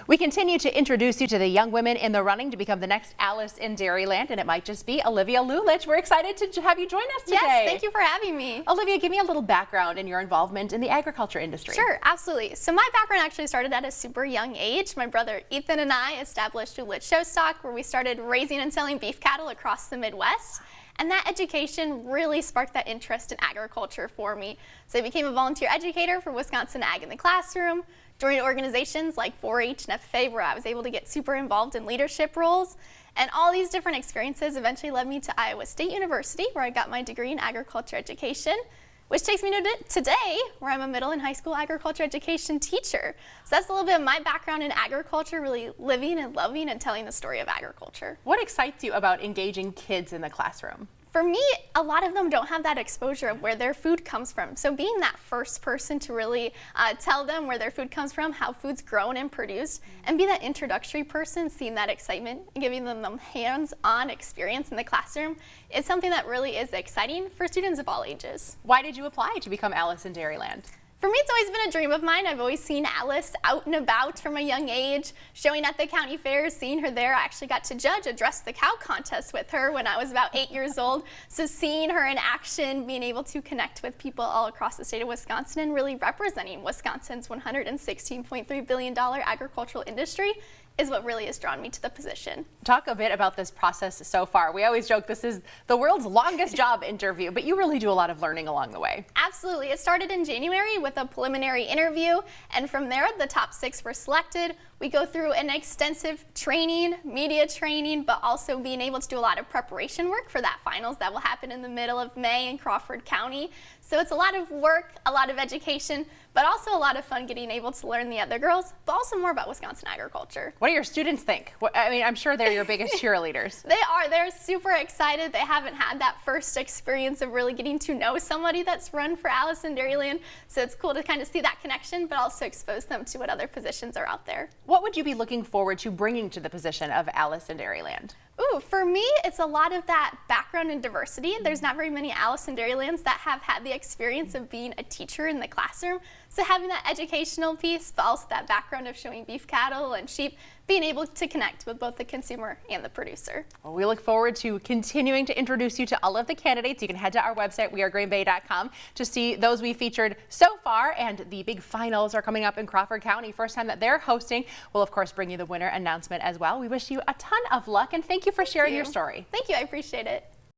We continue to introduce you to the young women in the running to become the next Alice in Dairyland, and it might just be Olivia Lulich. We're excited to have you join us today. Yes, thank you for having me. Olivia, give me a little background in your involvement in the agriculture industry. Sure, absolutely. So my background actually started at a super young age. My brother Ethan and I established Lulich Showstock, where we started raising and selling beef cattle across the Midwest. And that education really sparked that interest in agriculture for me. So I became a volunteer educator for Wisconsin Ag in the Classroom, joined organizations like 4-H and FFA, where I was able to get super involved in leadership roles. And all these different experiences eventually led me to Iowa State University, where I got my degree in agriculture education, which takes me to today, where I'm a middle and high school agriculture education teacher. So that's a little bit of my background in agriculture, really living and loving and telling the story of agriculture. What excites you about engaging kids in the classroom? For me, a lot of them don't have that exposure of where their food comes from. So being that first person to really tell them where their food comes from, how food's grown and produced, and be that introductory person, seeing that excitement and giving them the hands-on experience in the classroom is something that really is exciting for students of all ages. Why did you apply to become Alice in Dairyland? For me, it's always been a dream of mine. I've always seen Alice out and about from a young age, showing at the county fairs, seeing her there. I actually got to judge a Dress the Cow contest with her when I was about 8 years old. So seeing her in action, being able to connect with people all across the state of Wisconsin and really representing Wisconsin's $116.3 billion agricultural industry is what really has drawn me to the position. Talk a bit about this process so far. We always joke this is the world's longest job interview, but you really do a lot of learning along the way. Absolutely. It started in January with a preliminary interview, and from there the top 6 were selected. We go through an extensive training, media training, but also being able to do a lot of preparation work for that finals that will happen in the middle of May in Crawford County. So it's a lot of work, a lot of education, but also a lot of fun getting able to learn the other girls, but also more about Wisconsin agriculture. What do your students think? I mean, I'm sure they're your biggest cheerleaders. They are. They're super excited. They haven't had that first experience of really getting to know somebody that's run for Alice in Dairyland, so it's cool to kind of see that connection, but also expose them to what other positions are out there. What would you be looking forward to bringing to the position of Alice in Dairyland? Ooh, for me, it's a lot of that background and diversity. There's not very many Alice in Dairylands that have had the experience of being a teacher in the classroom. So having that educational piece, but also that background of showing beef cattle and sheep, being able to connect with both the consumer and the producer. Well, we look forward to continuing to introduce you to all of the candidates. You can head to our website, wearegreenbay.com, to see those we featured so far, and the big finals are coming up in Crawford County. First time that they're hosting. We'll, of course, bring you the winner announcement as well. We wish you a ton of luck, and thank you for sharing your story. Thank you. I appreciate it.